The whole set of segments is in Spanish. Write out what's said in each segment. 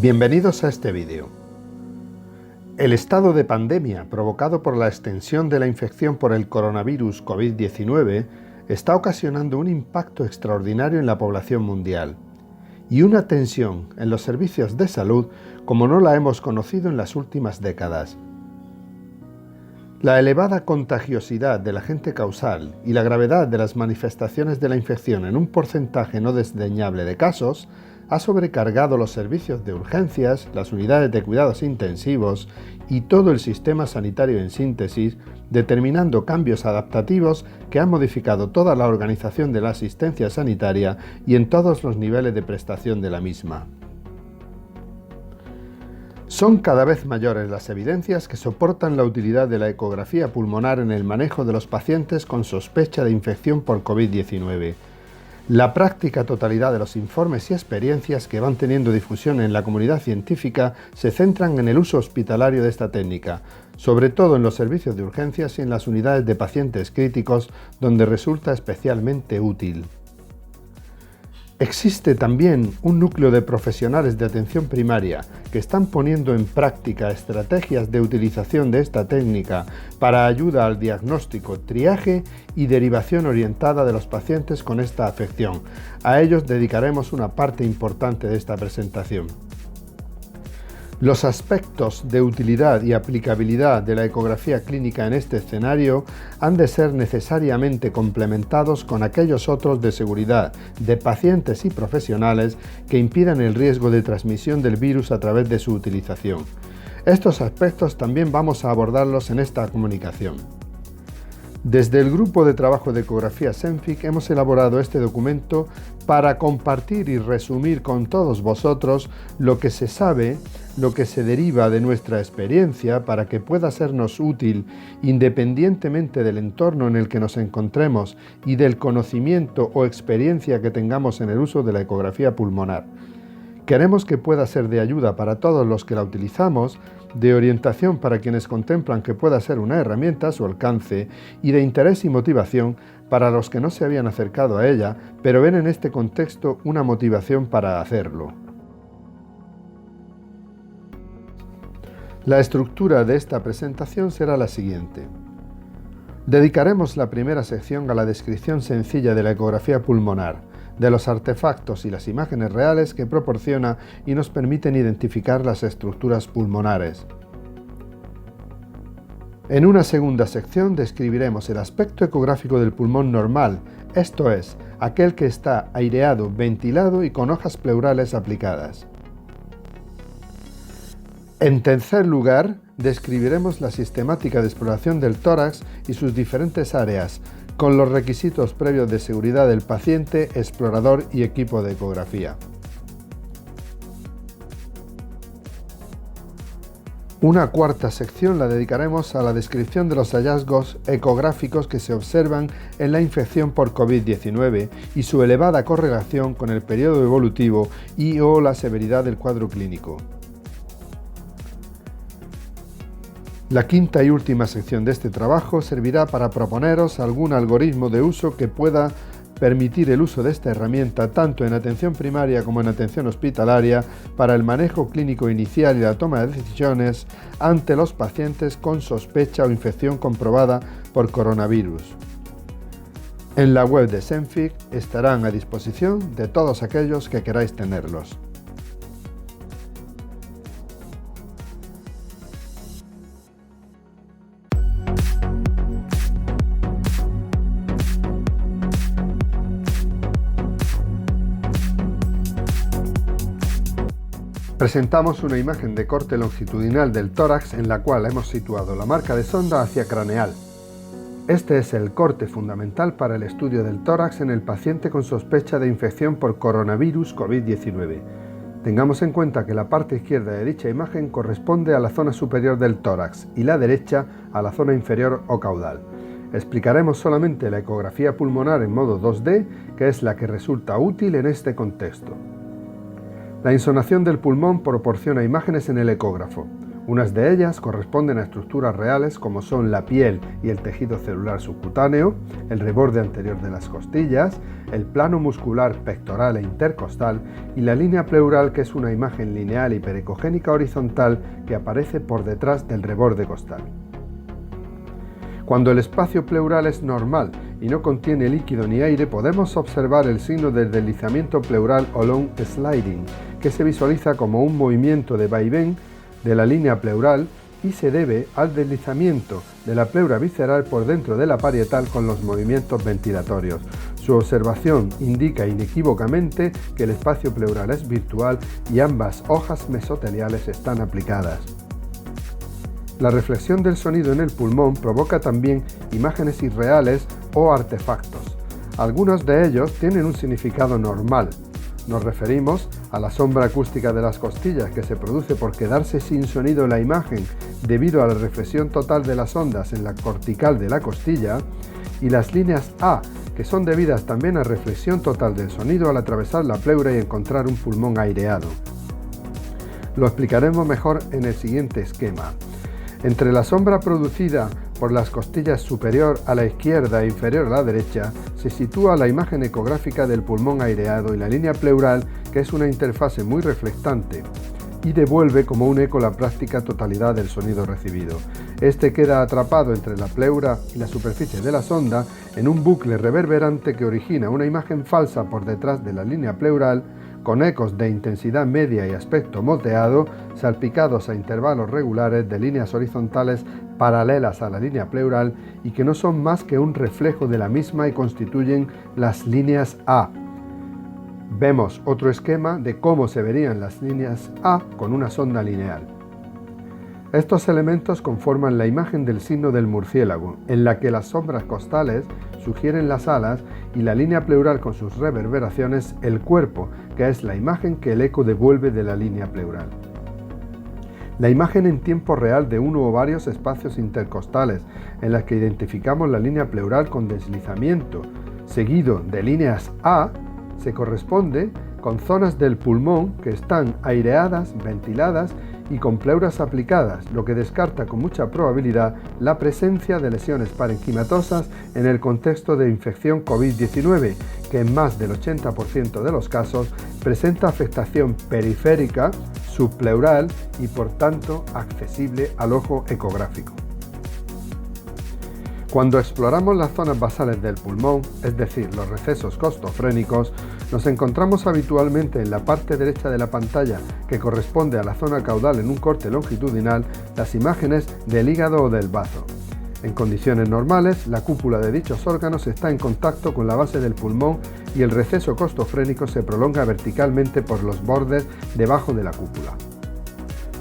Bienvenidos a este vídeo. El estado de pandemia provocado por la extensión de la infección por el coronavirus COVID-19 está ocasionando un impacto extraordinario en la población mundial y una tensión en los servicios de salud como no la hemos conocido en las últimas décadas. La elevada contagiosidad del agente causal y la gravedad de las manifestaciones de la infección en un porcentaje no desdeñable de casos ha sobrecargado los servicios de urgencias, las unidades de cuidados intensivos y todo el sistema sanitario en síntesis, determinando cambios adaptativos que han modificado toda la organización de la asistencia sanitaria y en todos los niveles de prestación de la misma. Son cada vez mayores las evidencias que soportan la utilidad de la ecografía pulmonar en el manejo de los pacientes con sospecha de infección por COVID-19. La práctica totalidad de los informes y experiencias que van teniendo difusión en la comunidad científica se centran en el uso hospitalario de esta técnica, sobre todo en los servicios de urgencias y en las unidades de pacientes críticos, donde resulta especialmente útil. Existe también un núcleo de profesionales de atención primaria que están poniendo en práctica estrategias de utilización de esta técnica para ayuda al diagnóstico, triaje y derivación orientada de los pacientes con esta afección. A ellos dedicaremos una parte importante de esta presentación. Los aspectos de utilidad y aplicabilidad de la ecografía clínica en este escenario han de ser necesariamente complementados con aquellos otros de seguridad de pacientes y profesionales que impidan el riesgo de transmisión del virus a través de su utilización. Estos aspectos también vamos a abordarlos en esta comunicación. Desde el Grupo de Trabajo de Ecografía SENFIC hemos elaborado este documento para compartir y resumir con todos vosotros lo que se sabe, lo que se deriva de nuestra experiencia para que pueda sernos útil independientemente del entorno en el que nos encontremos y del conocimiento o experiencia que tengamos en el uso de la ecografía pulmonar. Queremos que pueda ser de ayuda para todos los que la utilizamos, de orientación para quienes contemplan que pueda ser una herramienta a su alcance y de interés y motivación para los que no se habían acercado a ella, pero ven en este contexto una motivación para hacerlo. La estructura de esta presentación será la siguiente. Dedicaremos la primera sección a la descripción sencilla de la ecografía pulmonar, de los artefactos y las imágenes reales que proporciona y nos permiten identificar las estructuras pulmonares. En una segunda sección describiremos el aspecto ecográfico del pulmón normal, esto es, aquel que está aireado, ventilado y con hojas pleurales aplicadas. En tercer lugar, describiremos la sistemática de exploración del tórax y sus diferentes áreas, con los requisitos previos de seguridad del paciente, explorador y equipo de ecografía. Una cuarta sección la dedicaremos a la descripción de los hallazgos ecográficos que se observan en la infección por COVID-19 y su elevada correlación con el periodo evolutivo y/o la severidad del cuadro clínico. La quinta y última sección de este trabajo servirá para proponeros algún algoritmo de uso que pueda permitir el uso de esta herramienta tanto en atención primaria como en atención hospitalaria para el manejo clínico inicial y la toma de decisiones ante los pacientes con sospecha o infección comprobada por coronavirus. En la web de SENFIC estarán a disposición de todos aquellos que queráis tenerlos. Presentamos una imagen de corte longitudinal del tórax en la cual hemos situado la marca de sonda hacia craneal. Este es el corte fundamental para el estudio del tórax en el paciente con sospecha de infección por coronavirus COVID-19. Tengamos en cuenta que la parte izquierda de dicha imagen corresponde a la zona superior del tórax y la derecha a la zona inferior o caudal. Explicaremos solamente la ecografía pulmonar en modo 2D, que es la que resulta útil en este contexto. La insonación del pulmón proporciona imágenes en el ecógrafo. Unas de ellas corresponden a estructuras reales como son la piel y el tejido celular subcutáneo, el reborde anterior de las costillas, el plano muscular pectoral e intercostal y la línea pleural, que es una imagen lineal hiperecogénica horizontal que aparece por detrás del reborde costal. Cuando el espacio pleural es normal y no contiene líquido ni aire, podemos observar el signo del deslizamiento pleural o long sliding, que se visualiza como un movimiento de vaivén de la línea pleural y se debe al deslizamiento de la pleura visceral por dentro de la parietal con los movimientos ventilatorios. Su observación indica inequívocamente que el espacio pleural es virtual y ambas hojas mesoteliales están aplicadas. La reflexión del sonido en el pulmón provoca también imágenes irreales o artefactos. Algunos de ellos tienen un significado normal. Nos referimos a la sombra acústica de las costillas, que se produce por quedarse sin sonido la imagen debido a la reflexión total de las ondas en la cortical de la costilla, y las líneas A, que son debidas también a reflexión total del sonido al atravesar la pleura y encontrar un pulmón aireado. Lo explicaremos mejor en el siguiente esquema. Entre la sombra producida por las costillas superior a la izquierda e inferior a la derecha, se sitúa la imagen ecográfica del pulmón aireado y la línea pleural, que es una interfase muy reflectante y devuelve como un eco la práctica totalidad del sonido recibido. Este queda atrapado entre la pleura y la superficie de la sonda en un bucle reverberante que origina una imagen falsa por detrás de la línea pleural, con ecos de intensidad media y aspecto moteado, salpicados a intervalos regulares de líneas horizontales paralelas a la línea pleural y que no son más que un reflejo de la misma y constituyen las líneas A. Vemos otro esquema de cómo se verían las líneas A con una sonda lineal. Estos elementos conforman la imagen del signo del murciélago, en la que las sombras costales sugieren las alas y la línea pleural con sus reverberaciones el cuerpo, que es la imagen que el eco devuelve de la línea pleural. La imagen en tiempo real de uno o varios espacios intercostales, en las que identificamos la línea pleural con deslizamiento, seguido de líneas A, se corresponde con zonas del pulmón que están aireadas, ventiladas y con pleuras aplicadas, lo que descarta con mucha probabilidad la presencia de lesiones parenquimatosas en el contexto de infección COVID-19, que en más del 80% de los casos presenta afectación periférica, subpleural y por tanto accesible al ojo ecográfico. Cuando exploramos las zonas basales del pulmón, es decir, los recesos costofrénicos, nos encontramos habitualmente en la parte derecha de la pantalla, que corresponde a la zona caudal en un corte longitudinal, las imágenes del hígado o del bazo. En condiciones normales, la cúpula de dichos órganos está en contacto con la base del pulmón y el receso costofrénico se prolonga verticalmente por los bordes debajo de la cúpula.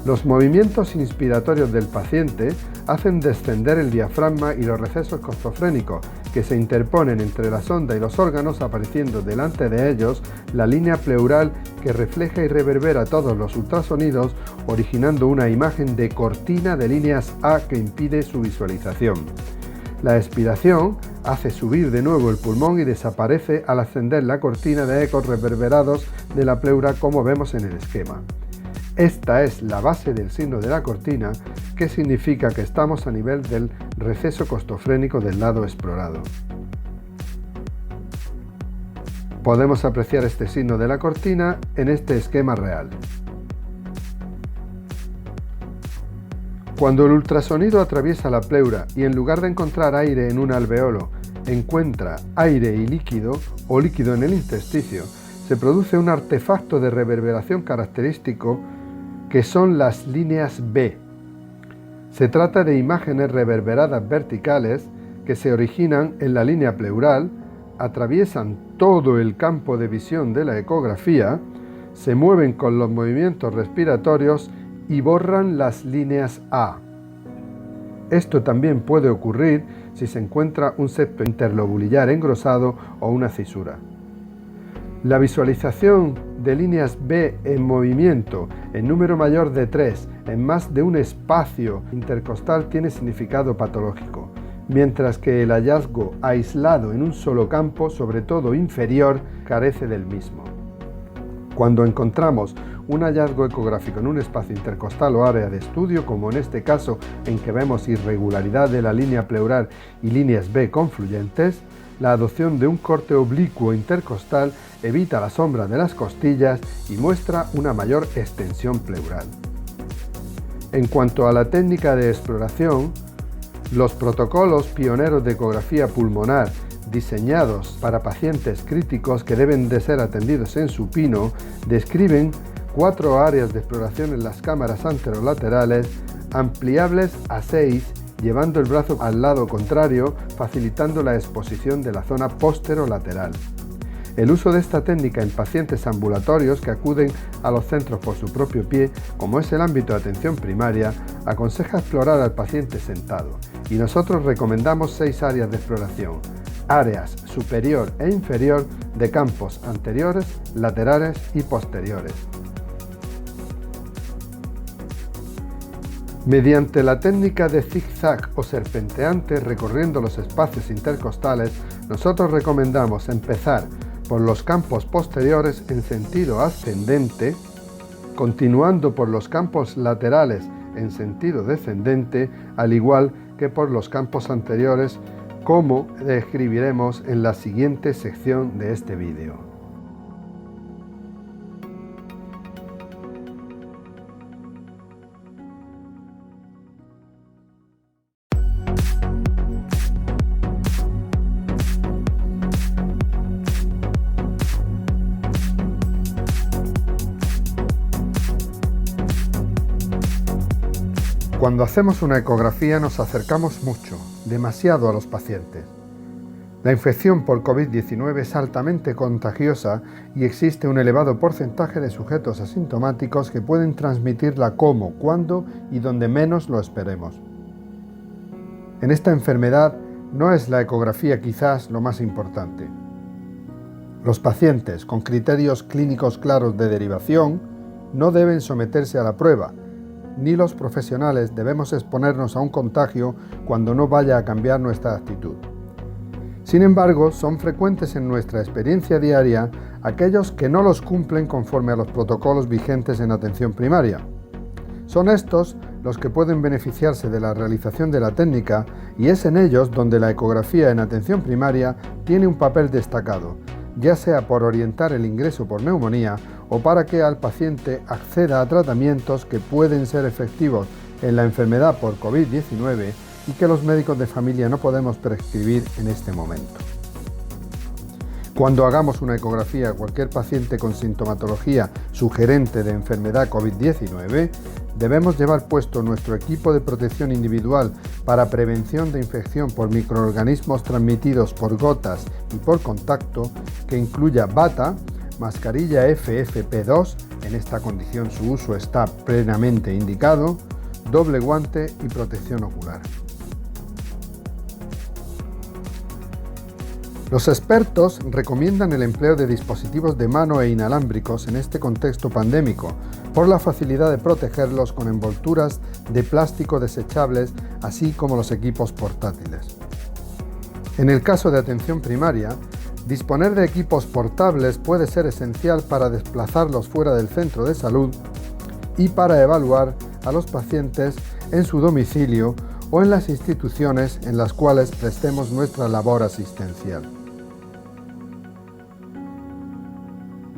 Los movimientos inspiratorios del paciente hacen descender el diafragma y los recesos costofrénicos, que se interponen entre la sonda y los órganos, apareciendo delante de ellos la línea pleural que refleja y reverbera todos los ultrasonidos, originando una imagen de cortina de líneas A que impide su visualización. La expiración hace subir de nuevo el pulmón y desaparece al ascender la cortina de ecos reverberados de la pleura, como vemos en el esquema. Esta es la base del signo de la cortina, que significa que estamos a nivel del receso costofrénico del lado explorado. Podemos apreciar este signo de la cortina en este esquema real. Cuando el ultrasonido atraviesa la pleura y en lugar de encontrar aire en un alveolo, encuentra aire y líquido o líquido en el intersticio, se produce un artefacto de reverberación característico que son las líneas B. Se trata de imágenes reverberadas verticales que se originan en la línea pleural, atraviesan todo el campo de visión de la ecografía, se mueven con los movimientos respiratorios y borran las líneas A. Esto también puede ocurrir si se encuentra un septo interlobulillar engrosado o una cisura. La visualización de líneas B en movimiento en número mayor de 3 en más de un espacio intercostal tiene significado patológico, mientras que el hallazgo aislado en un solo campo, sobre todo inferior, carece del mismo. Cuando encontramos un hallazgo ecográfico en un espacio intercostal o área de estudio, como en este caso en que vemos irregularidad de la línea pleural y líneas B confluyentes, la adopción de un corte oblicuo intercostal evita la sombra de las costillas y muestra una mayor extensión pleural. En cuanto a la técnica de exploración, los protocolos pioneros de ecografía pulmonar diseñados para pacientes críticos que deben de ser atendidos en supino describen 4 áreas de exploración en las cámaras anterolaterales ampliables a 6, llevando el brazo al lado contrario, facilitando la exposición de la zona posterolateral. El uso de esta técnica en pacientes ambulatorios que acuden a los centros por su propio pie, como es el ámbito de atención primaria, aconseja explorar al paciente sentado, y nosotros recomendamos 6 áreas de exploración: áreas superior e inferior de campos anteriores, laterales y posteriores. Mediante la técnica de zigzag o serpenteante recorriendo los espacios intercostales, nosotros recomendamos empezar por los campos posteriores en sentido ascendente, continuando por los campos laterales en sentido descendente, al igual que por los campos anteriores, como describiremos en la siguiente sección de este vídeo. Cuando hacemos una ecografía nos acercamos mucho, demasiado a los pacientes. La infección por COVID-19 es altamente contagiosa y existe un elevado porcentaje de sujetos asintomáticos que pueden transmitirla como, cuando y donde menos lo esperemos. En esta enfermedad no es la ecografía quizás lo más importante. Los pacientes con criterios clínicos claros de derivación no deben someterse a la prueba, ni los profesionales debemos exponernos a un contagio cuando no vaya a cambiar nuestra actitud. Sin embargo, son frecuentes en nuestra experiencia diaria aquellos que no los cumplen conforme a los protocolos vigentes en atención primaria. Son estos los que pueden beneficiarse de la realización de la técnica y es en ellos donde la ecografía en atención primaria tiene un papel destacado, ya sea por orientar el ingreso por neumonía o para que al paciente acceda a tratamientos que pueden ser efectivos en la enfermedad por COVID-19 y que los médicos de familia no podemos prescribir en este momento. Cuando hagamos una ecografía a cualquier paciente con sintomatología sugerente de enfermedad COVID-19, debemos llevar puesto nuestro equipo de protección individual para prevención de infección por microorganismos transmitidos por gotas y por contacto, que incluya bata, mascarilla FFP2, en esta condición su uso está plenamente indicado, doble guante y protección ocular. Los expertos recomiendan el empleo de dispositivos de mano e inalámbricos en este contexto pandémico, por la facilidad de protegerlos con envolturas de plástico desechables, así como los equipos portátiles. En el caso de atención primaria, disponer de equipos portables puede ser esencial para desplazarlos fuera del centro de salud y para evaluar a los pacientes en su domicilio o en las instituciones en las cuales prestemos nuestra labor asistencial.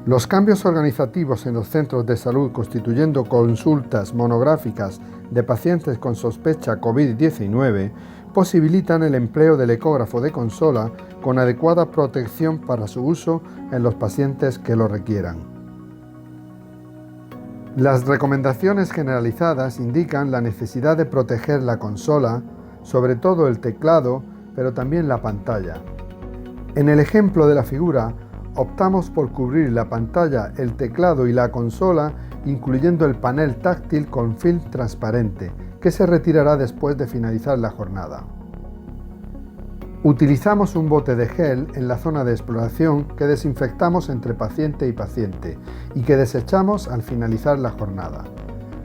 Los cambios organizativos en los centros de salud, constituyendo consultas monográficas de pacientes con sospecha COVID-19, posibilitan el empleo del ecógrafo de consola con adecuada protección para su uso en los pacientes que lo requieran. Las recomendaciones generalizadas indican la necesidad de proteger la consola, sobre todo el teclado, pero también la pantalla. En el ejemplo de la figura, optamos por cubrir la pantalla, el teclado y la consola, incluyendo el panel táctil con film transparente, que se retirará después de finalizar la jornada. Utilizamos un bote de gel en la zona de exploración que desinfectamos entre paciente y paciente y que desechamos al finalizar la jornada.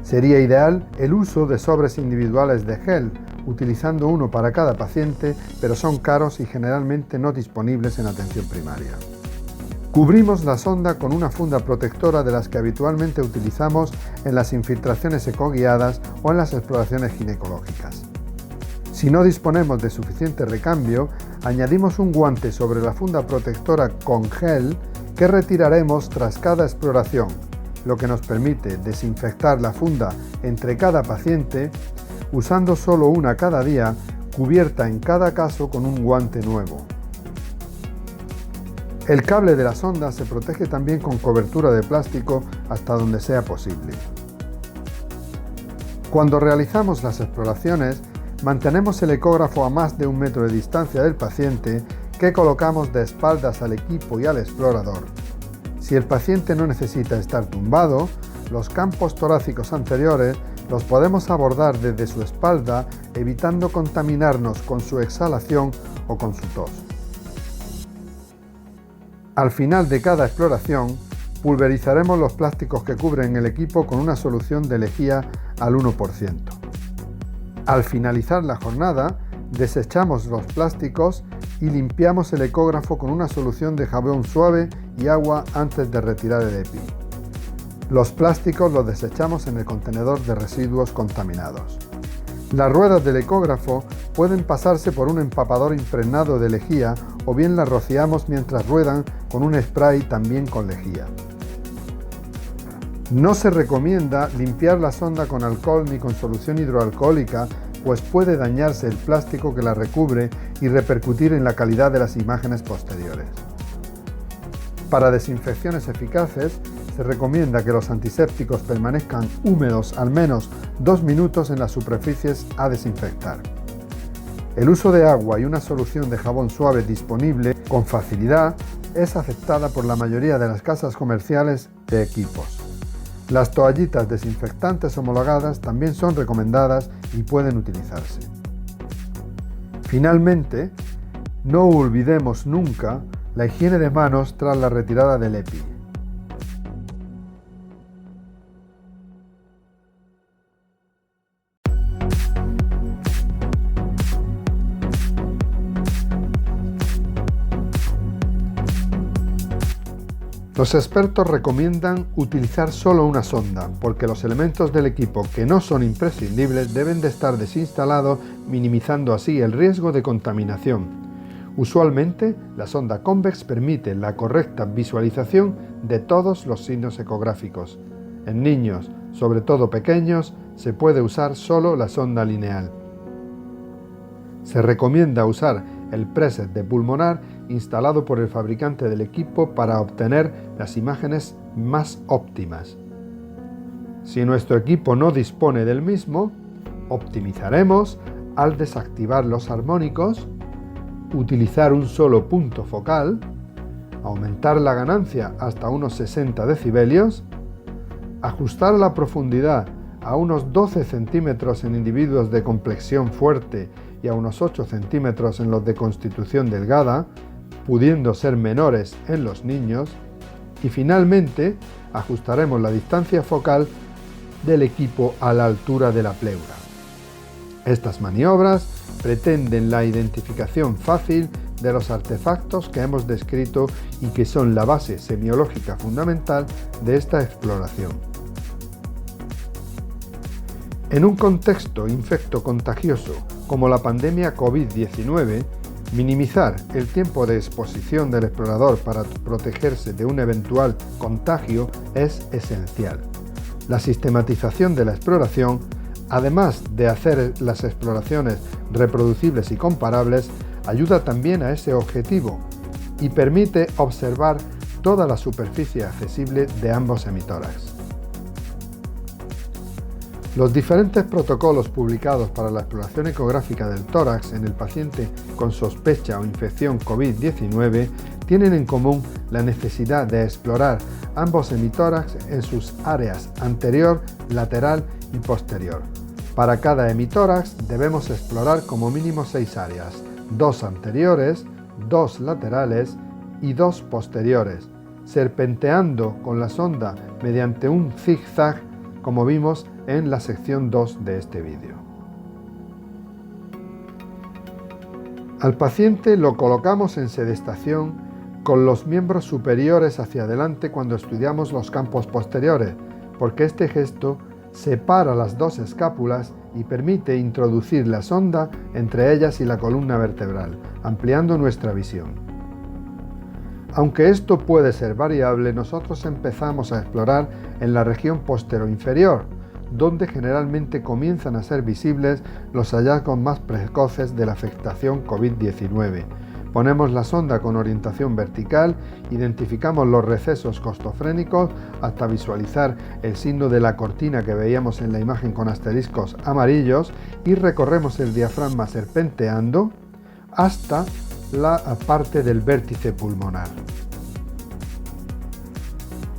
Sería ideal el uso de sobres individuales de gel, utilizando uno para cada paciente, pero son caros y generalmente no disponibles en atención primaria. Cubrimos la sonda con una funda protectora de las que habitualmente utilizamos en las infiltraciones ecoguiadas o en las exploraciones ginecológicas. Si no disponemos de suficiente recambio, añadimos un guante sobre la funda protectora con gel que retiraremos tras cada exploración, lo que nos permite desinfectar la funda entre cada paciente, usando solo una cada día, cubierta en cada caso con un guante nuevo. El cable de la sonda se protege también con cobertura de plástico hasta donde sea posible. Cuando realizamos las exploraciones, mantenemos el ecógrafo a más de 1 metro de distancia del paciente, que colocamos de espaldas al equipo y al explorador. Si el paciente no necesita estar tumbado, los campos torácicos anteriores los podemos abordar desde su espalda, evitando contaminarnos con su exhalación o con su tos. Al final de cada exploración, pulverizaremos los plásticos que cubren el equipo con una solución de lejía al 1%. Al finalizar la jornada, desechamos los plásticos y limpiamos el ecógrafo con una solución de jabón suave y agua antes de retirar el EPI. Los plásticos los desechamos en el contenedor de residuos contaminados. Las ruedas del ecógrafo pueden pasarse por un empapador impregnado de lejía o bien las rociamos mientras ruedan con un spray también con lejía. No se recomienda limpiar la sonda con alcohol ni con solución hidroalcohólica, pues puede dañarse el plástico que la recubre y repercutir en la calidad de las imágenes posteriores. Para desinfecciones eficaces, se recomienda que los antisépticos permanezcan húmedos al menos 2 minutos en las superficies a desinfectar. El uso de agua y una solución de jabón suave disponible con facilidad es aceptada por la mayoría de las casas comerciales de equipos. Las toallitas desinfectantes homologadas también son recomendadas y pueden utilizarse. Finalmente, no olvidemos nunca la higiene de manos tras la retirada del EPI. Los expertos recomiendan utilizar solo una sonda, porque los elementos del equipo que no son imprescindibles deben de estar desinstalados, minimizando así el riesgo de contaminación. Usualmente, la sonda Convex permite la correcta visualización de todos los signos ecográficos. En niños, sobre todo pequeños, se puede usar solo la sonda lineal. Se recomienda usar el preset de pulmonar instalado por el fabricante del equipo para obtener las imágenes más óptimas. Si nuestro equipo no dispone del mismo, optimizaremos al desactivar los armónicos, utilizar un solo punto focal, aumentar la ganancia hasta unos 60 decibelios, ajustar la profundidad a unos 12 centímetros en individuos de complexión fuerte y a unos 8 centímetros en los de constitución delgada, pudiendo ser menores en los niños, y finalmente ajustaremos la distancia focal del equipo a la altura de la pleura. Estas maniobras pretenden la identificación fácil de los artefactos que hemos descrito y que son la base semiológica fundamental de esta exploración. En un contexto infecto-contagioso como la pandemia COVID-19, minimizar el tiempo de exposición del explorador para protegerse de un eventual contagio es esencial. La sistematización de la exploración, además de hacer las exploraciones reproducibles y comparables, ayuda también a ese objetivo y permite observar toda la superficie accesible de ambos hemitórax. Los diferentes protocolos publicados para la exploración ecográfica del tórax en el paciente con sospecha o infección COVID-19 tienen en común la necesidad de explorar ambos hemitórax en sus áreas anterior, lateral y posterior. Para cada hemitórax debemos explorar como mínimo 6 áreas, 2 anteriores, 2 laterales y 2 posteriores, serpenteando con la sonda mediante un zigzag, como vimos en la sección 2 de este vídeo. Al paciente lo colocamos en sedestación con los miembros superiores hacia adelante cuando estudiamos los campos posteriores, porque este gesto separa las dos escápulas y permite introducir la sonda entre ellas y la columna vertebral, ampliando nuestra visión. Aunque esto puede ser variable, nosotros empezamos a explorar en la región posterior-inferior, donde generalmente comienzan a ser visibles los hallazgos más precoces de la afectación COVID-19. Ponemos la sonda con orientación vertical, identificamos los recesos costofrénicos hasta visualizar el signo de la cortina que veíamos en la imagen con asteriscos amarillos y recorremos el diafragma serpenteando hasta la parte del vértice pulmonar.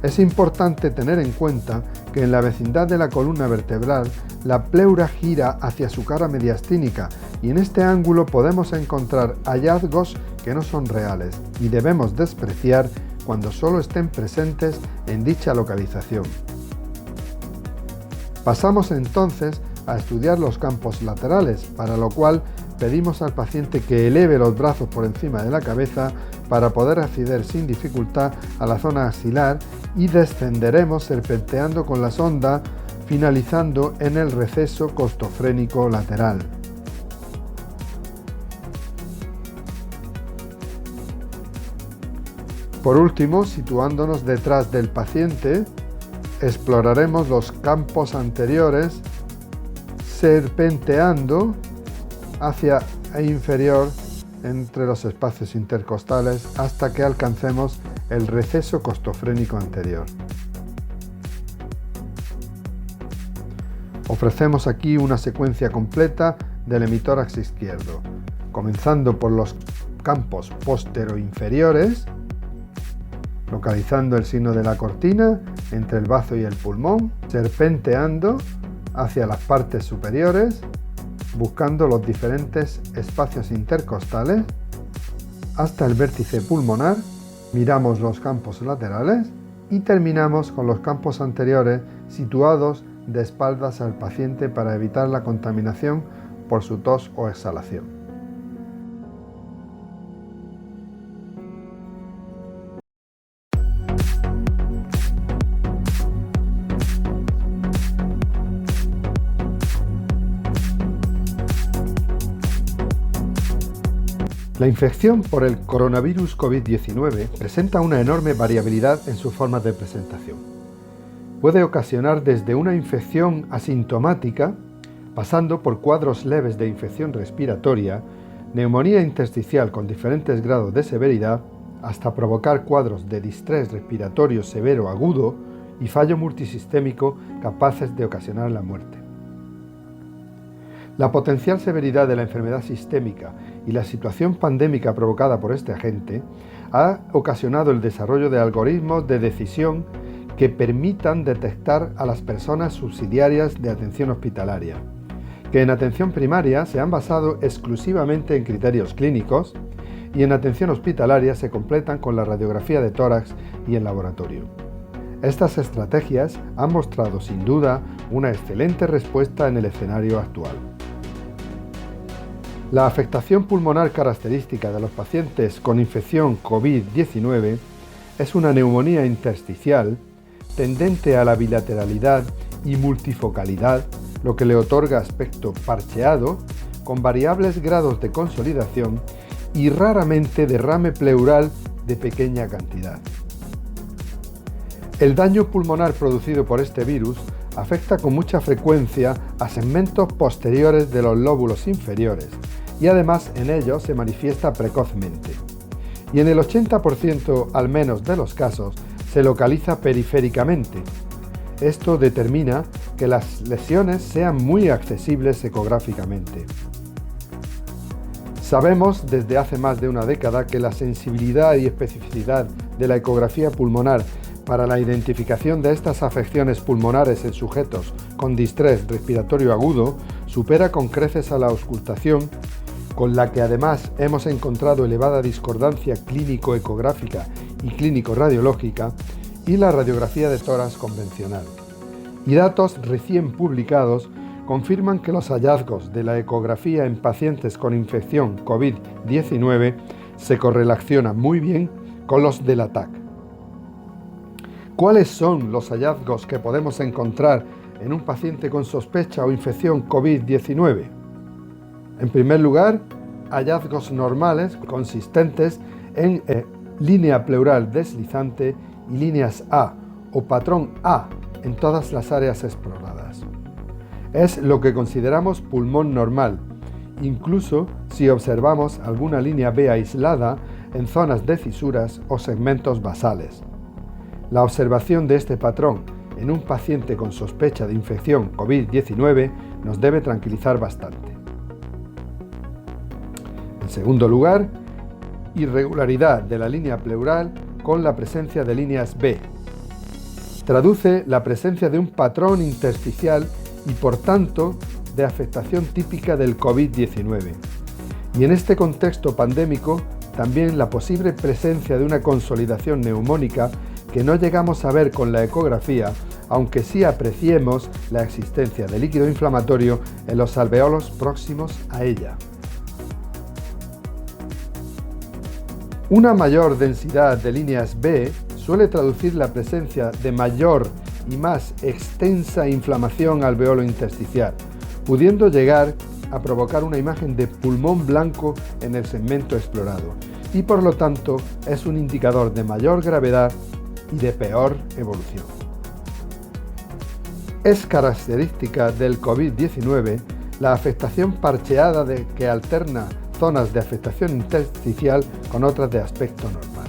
Es importante tener en cuenta que en la vecindad de la columna vertebral la pleura gira hacia su cara mediastínica y en este ángulo podemos encontrar hallazgos que no son reales y debemos despreciar cuando solo estén presentes en dicha localización. Pasamos entonces a estudiar los campos laterales, para lo cual pedimos al paciente que eleve los brazos por encima de la cabeza para poder acceder sin dificultad a la zona axilar y descenderemos serpenteando con la sonda, finalizando en el receso costofrénico lateral. Por último, situándonos detrás del paciente, exploraremos los campos anteriores serpenteando hacia inferior entre los espacios intercostales hasta que alcancemos el receso costofrénico anterior. Ofrecemos aquí una secuencia completa del hemitórax izquierdo, comenzando por los campos postero-inferiores, localizando el signo de la cortina entre el bazo y el pulmón, serpenteando hacia las partes superiores, buscando los diferentes espacios intercostales hasta el vértice pulmonar, miramos los campos laterales y terminamos con los campos anteriores situados de espaldas al paciente para evitar la contaminación por su tos o exhalación. La infección por el coronavirus COVID-19 presenta una enorme variabilidad en sus formas de presentación. Puede ocasionar desde una infección asintomática, pasando por cuadros leves de infección respiratoria, neumonía intersticial con diferentes grados de severidad, hasta provocar cuadros de distrés respiratorio severo agudo y fallo multisistémico capaces de ocasionar la muerte. La potencial severidad de la enfermedad sistémica y la situación pandémica provocada por este agente ha ocasionado el desarrollo de algoritmos de decisión que permitan detectar a las personas subsidiarias de atención hospitalaria, que en atención primaria se han basado exclusivamente en criterios clínicos y en atención hospitalaria se completan con la radiografía de tórax y en laboratorio. Estas estrategias han mostrado sin duda una excelente respuesta en el escenario actual. La afectación pulmonar característica de los pacientes con infección COVID-19 es una neumonía intersticial tendente a la bilateralidad y multifocalidad, lo que le otorga aspecto parcheado, con variables grados de consolidación y raramente derrame pleural de pequeña cantidad. El daño pulmonar producido por este virus afecta con mucha frecuencia a segmentos posteriores de los lóbulos inferiores y además en ellos se manifiesta precozmente. Y en el 80% al menos de los casos se localiza periféricamente. Esto determina que las lesiones sean muy accesibles ecográficamente. Sabemos desde hace más de una década que la sensibilidad y especificidad de la ecografía pulmonar para la identificación de estas afecciones pulmonares en sujetos con distrés respiratorio agudo supera con creces a la auscultación, con la que además hemos encontrado elevada discordancia clínico-ecográfica y clínico-radiológica, y la radiografía de tórax convencional. Y datos recién publicados confirman que los hallazgos de la ecografía en pacientes con infección COVID-19 se correlacionan muy bien con los del ATAC. ¿Cuáles son los hallazgos que podemos encontrar en un paciente con sospecha o infección COVID-19? En primer lugar, hallazgos normales consistentes en línea pleural deslizante y líneas A o patrón A en todas las áreas exploradas. Es lo que consideramos pulmón normal, incluso si observamos alguna línea B aislada en zonas de fisuras o segmentos basales. La observación de este patrón en un paciente con sospecha de infección COVID-19 nos debe tranquilizar bastante. En segundo lugar, irregularidad de la línea pleural con la presencia de líneas B. Traduce la presencia de un patrón intersticial y por tanto de afectación típica del COVID-19. Y en este contexto pandémico, también la posible presencia de una consolidación neumónica que no llegamos a ver con la ecografía, aunque sí apreciemos la existencia de líquido inflamatorio en los alveolos próximos a ella. Una mayor densidad de líneas B suele traducir la presencia de mayor y más extensa inflamación alveolo intersticial, pudiendo llegar a provocar una imagen de pulmón blanco en el segmento explorado, y por lo tanto es un indicador de mayor gravedad y de peor evolución. Es característica del COVID-19 la afectación parcheada que alterna zonas de afectación intersticial con otras de aspecto normal.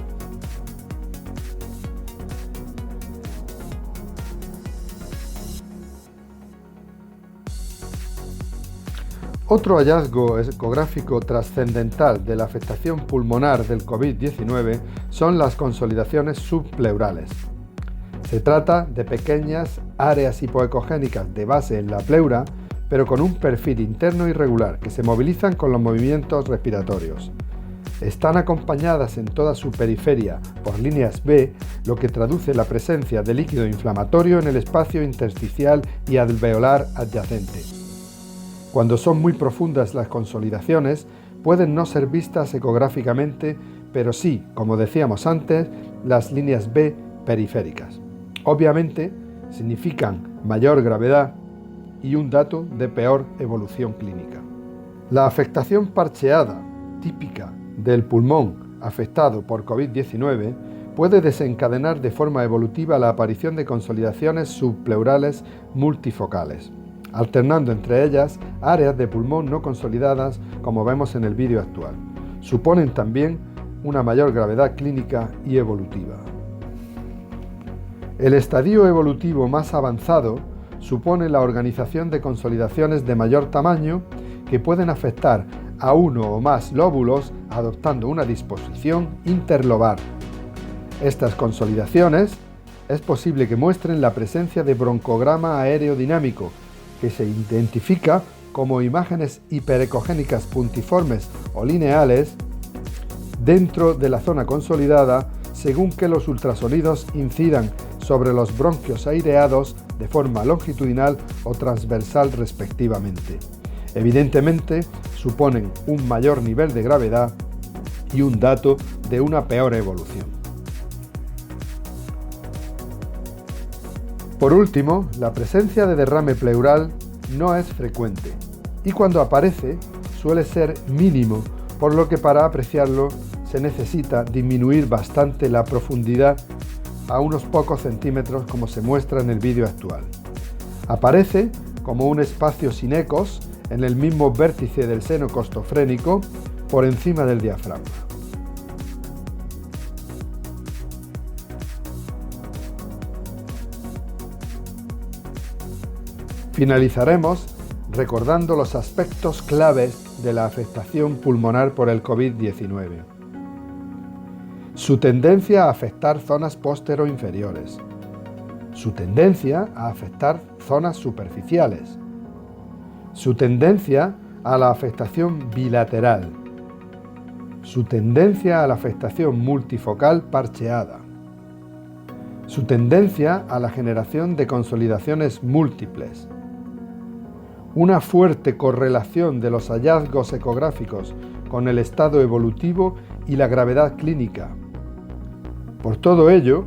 Otro hallazgo ecográfico trascendental de la afectación pulmonar del COVID-19 son las consolidaciones subpleurales. Se trata de pequeñas áreas hipoecogénicas de base en la pleura, pero con un perfil interno irregular que se movilizan con los movimientos respiratorios. Están acompañadas en toda su periferia por líneas B, lo que traduce la presencia de líquido inflamatorio en el espacio intersticial y alveolar adyacente. Cuando son muy profundas las consolidaciones, pueden no ser vistas ecográficamente, pero sí, como decíamos antes, las líneas B periféricas. Obviamente, significan mayor gravedad y un dato de peor evolución clínica. La afectación parcheada, típica del pulmón afectado por COVID-19, puede desencadenar de forma evolutiva la aparición de consolidaciones subpleurales multifocales, alternando entre ellas áreas de pulmón no consolidadas, como vemos en el vídeo actual. Suponen también una mayor gravedad clínica y evolutiva. El estadio evolutivo más avanzado supone la organización de consolidaciones de mayor tamaño que pueden afectar a uno o más lóbulos adoptando una disposición interlobar. Estas consolidaciones es posible que muestren la presencia de broncograma aerodinámico, que se identifica como imágenes hiperecogénicas puntiformes o lineales dentro de la zona consolidada según que los ultrasonidos incidan sobre los bronquios aireados de forma longitudinal o transversal respectivamente. Evidentemente, suponen un mayor nivel de gravedad y un dato de una peor evolución. Por último, la presencia de derrame pleural no es frecuente y cuando aparece suele ser mínimo, por lo que para apreciarlo se necesita disminuir bastante la profundidad a unos pocos centímetros, como se muestra en el vídeo actual. Aparece como un espacio sin ecos en el mismo vértice del seno costofrénico por encima del diafragma. Finalizaremos recordando los aspectos claves de la afectación pulmonar por el COVID-19. Su tendencia a afectar zonas póstero-inferiores. Su tendencia a afectar zonas superficiales. Su tendencia a la afectación bilateral. Su tendencia a la afectación multifocal parcheada. Su tendencia a la generación de consolidaciones múltiples. Una fuerte correlación de los hallazgos ecográficos con el estado evolutivo y la gravedad clínica. Por todo ello,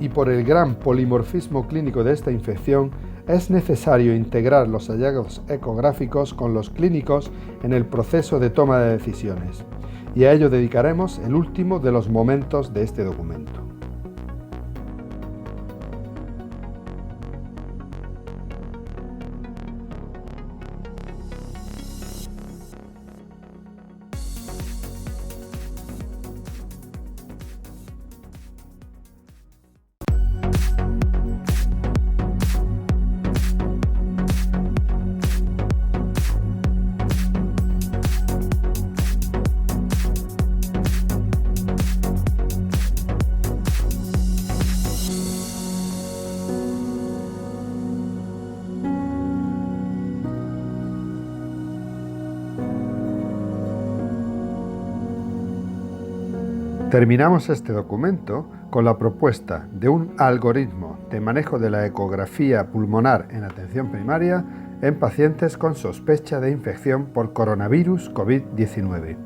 y por el gran polimorfismo clínico de esta infección, es necesario integrar los hallazgos ecográficos con los clínicos en el proceso de toma de decisiones, y a ello dedicaremos el último de los momentos de este documento. Terminamos este documento con la propuesta de un algoritmo de manejo de la ecografía pulmonar en atención primaria en pacientes con sospecha de infección por coronavirus COVID-19.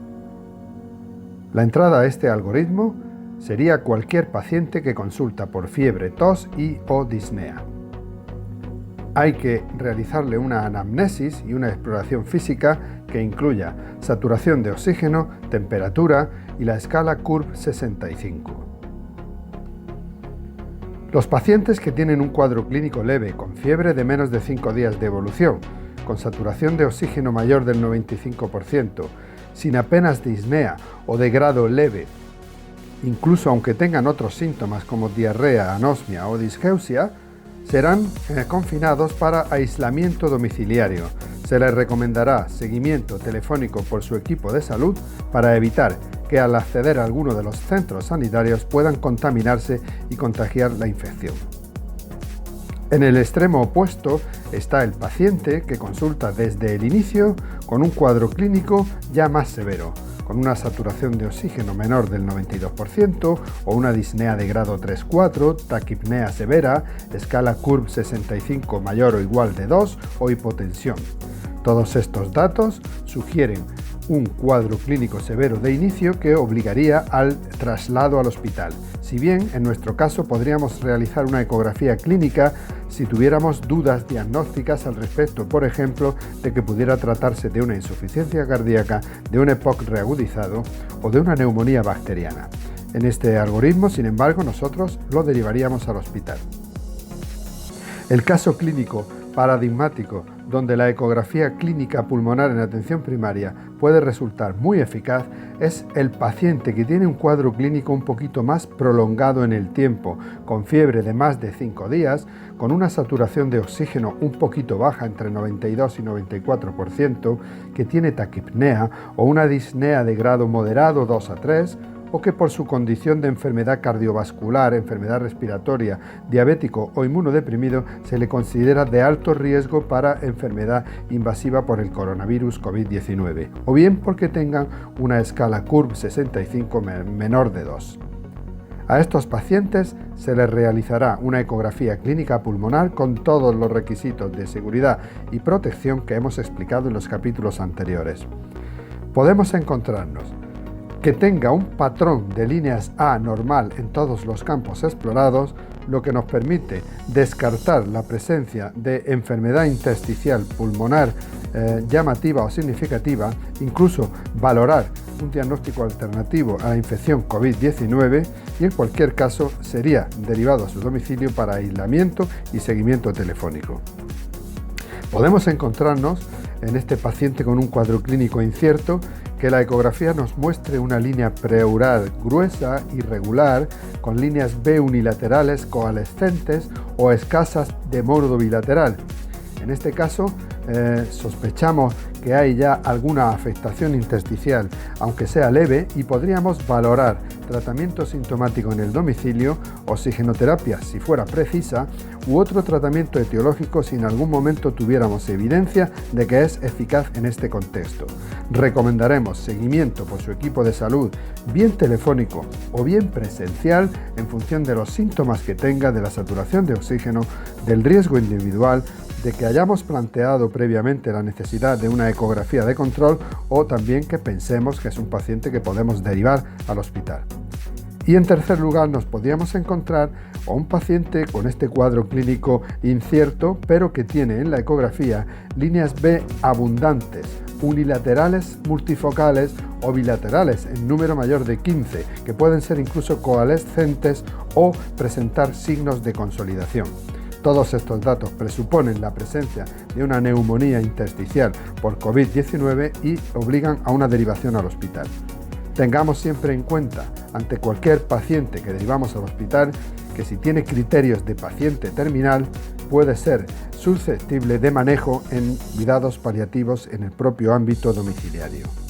La entrada a este algoritmo sería cualquier paciente que consulta por fiebre, tos y/o disnea. Hay que realizarle una anamnesis y una exploración física que incluya saturación de oxígeno, temperatura y la escala CURB 65. Los pacientes que tienen un cuadro clínico leve con fiebre de menos de 5 días de evolución, con saturación de oxígeno mayor del 95%, sin apenas disnea o de grado leve, incluso aunque tengan otros síntomas como diarrea, anosmia o disgeusia, serán confinados para aislamiento domiciliario. Se les recomendará seguimiento telefónico por su equipo de salud para evitar que al acceder a alguno de los centros sanitarios puedan contaminarse y contagiar la infección. En el extremo opuesto está el paciente que consulta desde el inicio con un cuadro clínico ya más severo, con una saturación de oxígeno menor del 92% o una disnea de grado 3-4, taquipnea severa, escala CURB 65 mayor o igual de 2 o hipotensión. Todos estos datos sugieren un cuadro clínico severo de inicio que obligaría al traslado al hospital. Si bien en nuestro caso podríamos realizar una ecografía clínica si tuviéramos dudas diagnósticas al respecto, por ejemplo, de que pudiera tratarse de una insuficiencia cardíaca, de un EPOC reagudizado o de una neumonía bacteriana. En este algoritmo, sin embargo, nosotros lo derivaríamos al hospital. El caso clínico paradigmático donde la ecografía clínica pulmonar en atención primaria puede resultar muy eficaz es el paciente que tiene un cuadro clínico un poquito más prolongado en el tiempo, con fiebre de más de 5 días, con una saturación de oxígeno un poquito baja, entre 92 y 94%, que tiene taquipnea o una disnea de grado moderado 2 a 3, o que por su condición de enfermedad cardiovascular, enfermedad respiratoria, diabético o inmunodeprimido se le considera de alto riesgo para enfermedad invasiva por el coronavirus COVID-19, o bien porque tengan una escala CURB 65 menor de 2. A estos pacientes se les realizará una ecografía clínica pulmonar con todos los requisitos de seguridad y protección que hemos explicado en los capítulos anteriores. Podemos encontrarnos que tenga un patrón de líneas A normal en todos los campos explorados, lo que nos permite descartar la presencia de enfermedad intersticial pulmonar llamativa o significativa, incluso valorar un diagnóstico alternativo a la infección COVID-19 y en cualquier caso sería derivado a su domicilio para aislamiento y seguimiento telefónico. Podemos encontrarnos en este paciente con un cuadro clínico incierto que la ecografía nos muestre una línea preaural gruesa, irregular, con líneas B unilaterales coalescentes o escasas de modo bilateral. En este caso, sospechamos que hay ya alguna afectación intersticial, aunque sea leve, y podríamos valorar tratamiento sintomático en el domicilio, oxigenoterapia si fuera precisa, u otro tratamiento etiológico si en algún momento tuviéramos evidencia de que es eficaz en este contexto. Recomendaremos seguimiento por su equipo de salud, bien telefónico o bien presencial, en función de los síntomas que tenga, de la saturación de oxígeno, del riesgo individual, de que hayamos planteado previamente la necesidad de una ecografía de control o también que pensemos que es un paciente que podemos derivar al hospital. Y en tercer lugar nos podríamos encontrar a un paciente con este cuadro clínico incierto, pero que tiene en la ecografía líneas B abundantes, unilaterales, multifocales o bilaterales en número mayor de 15, que pueden ser incluso coalescentes o presentar signos de consolidación. Todos estos datos presuponen la presencia de una neumonía intersticial por COVID-19 y obligan a una derivación al hospital. Tengamos siempre en cuenta, ante cualquier paciente que derivamos al hospital, que si tiene criterios de paciente terminal, puede ser susceptible de manejo en cuidados paliativos en el propio ámbito domiciliario.